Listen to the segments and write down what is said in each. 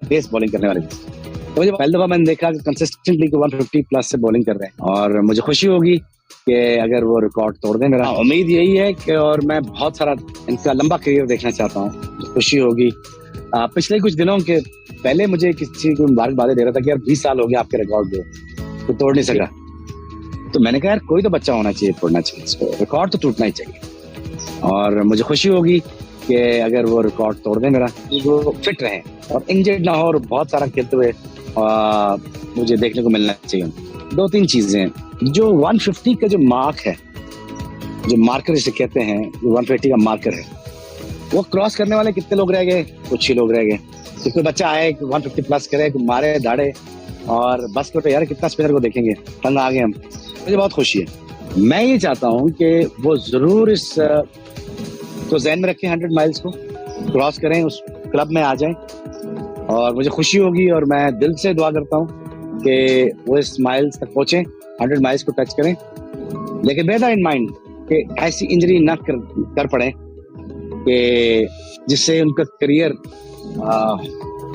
तेज bowling करने वाले। तो मुझे पहली दफा मैंने देखा कि कंसिस्टेंटली 150 प्लस से बॉलिंग कर रहे हैं, और मुझे खुशी होगी कि अगर वो रिकॉर्ड तोड़ दें। मेरा उम्मीद यही है कि, और मैं बहुत सारा इनका लंबा करियर देखना चाहता हूँ। खुशी होगी। पिछले कुछ दिनों के पहले मुझे किसी को मुबारकबाद दे रहा था कि यार 20 साल हो गया आपके रिकॉर्ड को, तो तोड़ नहीं सका। तो मैंने कहा यार कोई तो बच्चा होना चाहिए, तोड़ना चाहिए इसको, रिकॉर्ड तो टूटना ही चाहिए। और मुझे खुशी होगी कि अगर वो रिकॉर्ड तोड़ दें मेरा, वो फिट रहे और इंजर्ड ना हो, और बहुत सारा खेलते हुए मुझे देखने को मिलना चाहिए। 2-3 चीजें हैं। जो 150 का जो मार्क है, जो मार्कर जिसे कहते हैं, जो 150 का मार्कर है, वो क्रॉस करने वाले कितने लोग रह गए? कुछ ही लोग रह गए। तो कोई बच्चा आए 150 प्लस करे, मारे दाड़े और बस को, तो यार कितना स्पिनर को देखेंगे, तंग आ गए हम। मुझे बहुत खुशी है। मैं ये चाहता हूँ कि वो जरूर इस तो ज़हन में रखें, 100 माइल्स को क्रॉस करें, उस क्लब में आ जाएं, और मुझे खुशी होगी। और मैं दिल से दुआ करता हूँ कि वो इस माइल्स तक पहुंचे, 100 माइल्स को टच करें, लेकिन बेहतर इन माइंड कि ऐसी इंजरी ना कर पड़े कि जिससे उनका करियर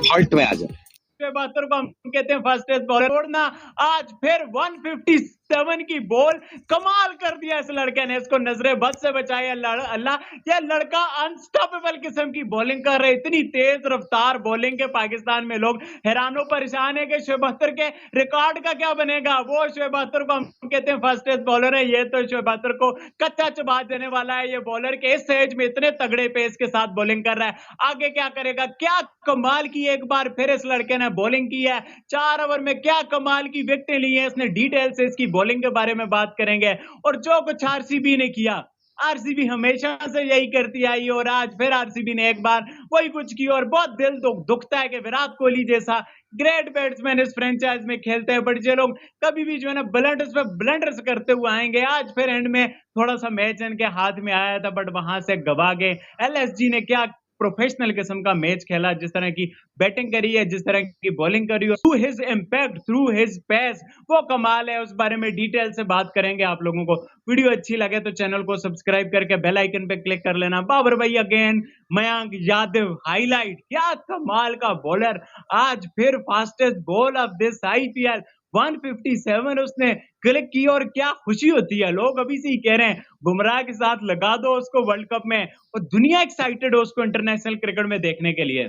हॉल्ट में आ जाए। 72 को हम कहते हैं फास्टेस्ट बॉलर। तोड़ना आज फिर 157 की बॉल, कमाल कर दिया इस लड़के ने, इसको नजरे बद से बचाया अल्लाह। यह लड़का अनस्टॉपेबल किस्म की बॉलिंग कर रहे, इतनी तेज रफ्तार बॉलिंग के पाकिस्तान में लोग हैरानो परेशान है कि शोएब अख्तर के रिकॉर्ड का क्या बनेगा। वो शोएब अख्तर को हम कहते हैं फास्टेस्ट बॉलर है, ये तो शोएब अख्तर को कच्चा चबा देने वाला है। ये बॉलर के इस एज में इतने तगड़े पेस के साथ बॉलिंग कर रहा है, आगे क्या करेगा। क्या कमाल की एक बार फिर इस लड़के ने बॉलिंग की है, 4 ओवर में क्या कमाल की विकेटें ली है इसने। डिटेल से इसकी बॉलिंग के बारे में बात करेंगे, और जो कुछ आरसीबी ने किया, आरसीबी हमेशा से यही करती आई, और आज फिर आरसीबी ने एक बार वही कुछ किया। और बहुत दिल दुखता है कि विराट कोहली जैसा ग्रेट बैट्समैन इस फ्रेंचाइज में खेलते हैं, बट ये लोग कभी भी जो है ना ब्लंडर्स पे ब्लंडर्स करते हुए आएंगे। आज फिर एंड में थोड़ा सा मैच इनके हाथ में आया था, बट वहां से गवा गए। एलएसजी ने क्या प्रोफेशनल किस्म का मैच खेला, जिस तरह की बैटिंग करी है, जिस तरह की बॉलिंग करी है, through his impact, through his pace, वो कमाल है। उस बारे में डिटेल से बात करेंगे आप लोगों को। वीडियो अच्छी लगे तो चैनल को सब्सक्राइब करके बेल आइकन पे क्लिक कर लेना। बाबर भाई अगेन, मयंक यादव हाईलाइट, क्या कमाल का बॉलर, आज फिर fastest ball of this IPL 157 उसने क्लिक की, और क्या खुशी होती है। लोग अभी से ही कह रहे हैं बुमराह के साथ लगा दो उसको वर्ल्ड कप में, और दुनिया एक्साइटेड हो उसको इंटरनेशनल क्रिकेट में देखने के लिए।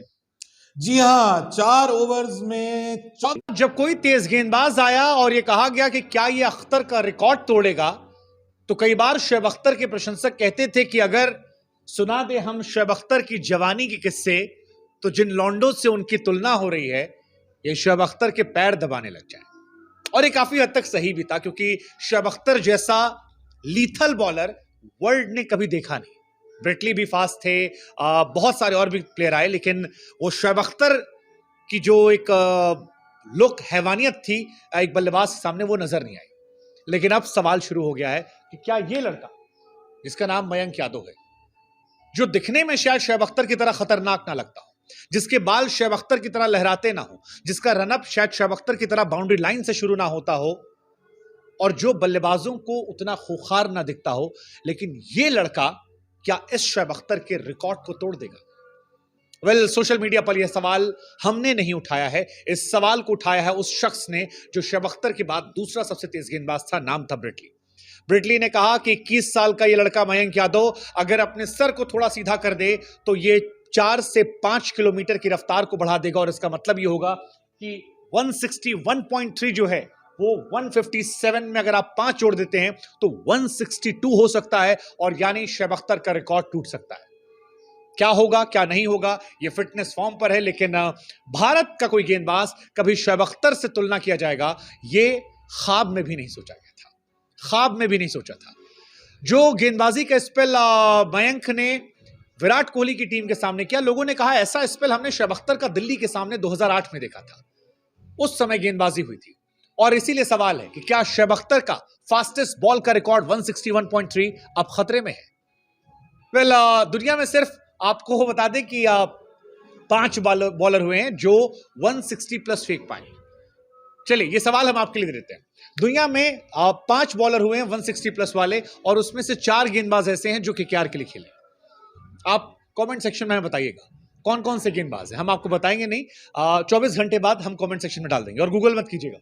जी हाँ, 4 ओवर्स में जब कोई तेज गेंदबाज आया और ये कहा गया कि क्या ये अख्तर का रिकॉर्ड तोड़ेगा, तो कई बार शोएब अख्तर के प्रशंसक कहते थे कि अगर सुना दे हम शोएब अख्तर की जवानी के किस्से, तो जिन लॉन्डो से उनकी तुलना हो रही है, ये शोएब अख्तर के पैर दबाने लग जाए। और ये काफी हद तक सही भी था, क्योंकि शोएब अख्तर जैसा लीथल बॉलर वर्ल्ड ने कभी देखा नहीं। ब्रेटली भी फास्ट थे, बहुत सारे और भी प्लेयर आए, लेकिन वो शोएब अख्तर की जो एक लुक, हैवानियत थी एक बल्लेबाज के सामने, वो नजर नहीं आई। लेकिन अब सवाल शुरू हो गया है कि क्या ये लड़का जिसका नाम मयंक यादव है, जो दिखने में शायद शोएब अख्तर की तरह खतरनाक ना लगता हो, जिसके बाल शोएब अख्तर की तरह लहराते ना हो, जिसका रनअप शायद शोएब अख्तर की तरह बाउंड्री लाइन से शुरू ना होता हो, और जो बल्लेबाजों को उतना खूंखार ना दिखता हो, लेकिन ये लड़का क्या इस शोएब अख्तर के रिकॉर्ड को तोड़ देगा? सोशल मीडिया पर यह सवाल हमने नहीं उठाया है, इस सवाल को उठाया है उस शख्स ने जो शोएब अख्तर के बाद दूसरा सबसे तेज गेंदबाज था, नाम था ब्रेटली। ब्रेटली ने कहा कि 21 साल का ये लड़का मयंक यादव अगर अपने सर को थोड़ा सीधा कर दे तो ये 4 से 5 किलोमीटर की रफ्तार को बढ़ा देगा, और इसका मतलब ये होगा कि 161.3 जो है वो 157 में अगर आप 5 जोड़ देते हैं तो 162 हो सकता है, और यानी शोएब अख्तर का रिकॉर्ड टूट सकता है। क्या होगा क्या नहीं होगा ये फिटनेस फॉर्म पर है, लेकिन भारत का कोई गेंदबाज कभी शोएब अख्तर से तुलना किया जाएगा, ये ख्वाब में भी नहीं सोचा गया था, ख्वाब में भी नहीं सोचा था। जो गेंदबाजी का स्पेल मयंक ने विराट कोहली की टीम के सामने किया, लोगों ने कहा ऐसा स्पेल हमने शोएब अख्तर का दिल्ली के सामने 2008 में देखा था, उस समय गेंदबाजी हुई थी। और इसीलिए सवाल है कि क्या शोएब अख्तर का फास्टेस्ट बॉल का रिकॉर्ड 161.3 अब खतरे में है? दुनिया में सिर्फ आपको बता दें कि 5 बॉलर हुए हैं जो 160 प्लस फेंक पाए। चलिए ये सवाल हम आपके लिए देते हैं, दुनिया में 5 बॉलर हुए हैं 160 प्लस वाले, और उसमें से 4 गेंदबाज ऐसे हैं जो केकेआर के लिए खेले। आप कमेंट सेक्शन में बताइएगा कौन कौन से गेंदबाज हैं हम आपको बताएंगे नहीं, 24 घंटे बाद हम कमेंट सेक्शन में डाल देंगे। और गूगल मत कीजिएगा,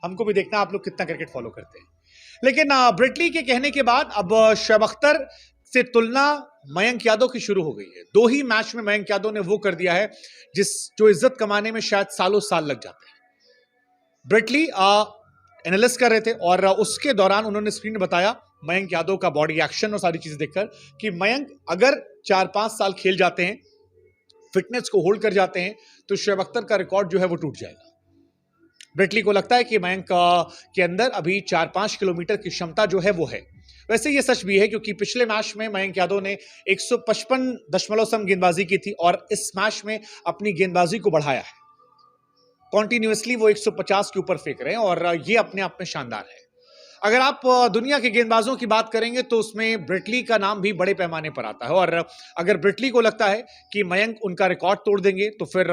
हमको भी देखना आप लोग कितना क्रिकेट फॉलो करते हैं। लेकिन ब्रेट ली के कहने के बाद अब शोएब अख्तर से तुलना मयंक यादव की शुरू हो गई है। 2 ही मैच में मयंक यादव ने वो कर दिया है जो इज्जत कमाने में शायद सालों साल लग जाते हैं। ब्रेट ली एनालिस्ट कर रहे थे और उसके दौरान उन्होंने स्क्रीन में बताया मयंक यादव का बॉडी एक्शन और सारी चीजें देखकर कि मयंक अगर 4-5 साल खेल जाते हैं, फिटनेस को होल्ड कर जाते हैं, तो शोएब अख्तर का रिकॉर्ड जो है वो टूट जाएगा। ब्रेट ली को लगता है कि मयंक के अंदर अभी 4-5 किलोमीटर की क्षमता जो है वो है। वैसे ये सच भी है क्योंकि पिछले मैच में मयंक यादव ने 155 गेंदबाजी की थी और इस मैच में अपनी गेंदबाजी को बढ़ाया है। कॉन्टिन्यूअसली वो 150 के ऊपर फेंक रहे हैं और ये अपने आप में शानदार है। अगर आप दुनिया के गेंदबाजों की बात करेंगे तो उसमें ब्रेट ली का नाम भी बड़े पैमाने पर आता है और अगर ब्रेट ली को लगता है कि मयंक उनका रिकॉर्ड तोड़ देंगे तो फिर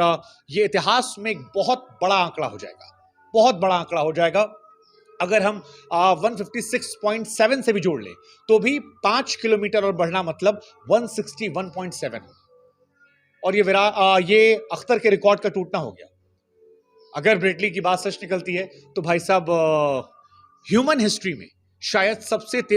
ये इतिहास में एक बहुत बड़ा आंकड़ा हो जाएगा, बहुत बड़ा आंकड़ा हो जाएगा। अगर हम 156.7 से भी जोड़ लें तो भी 5 किलोमीटर और बढ़ना मतलब 161.7 और ये अख्तर के रिकॉर्ड का टूटना हो गया। अगर ब्रेट ली की बात सच निकलती है तो भाई साहब ह्यूमन हिस्ट्री में शायद सबसे तेज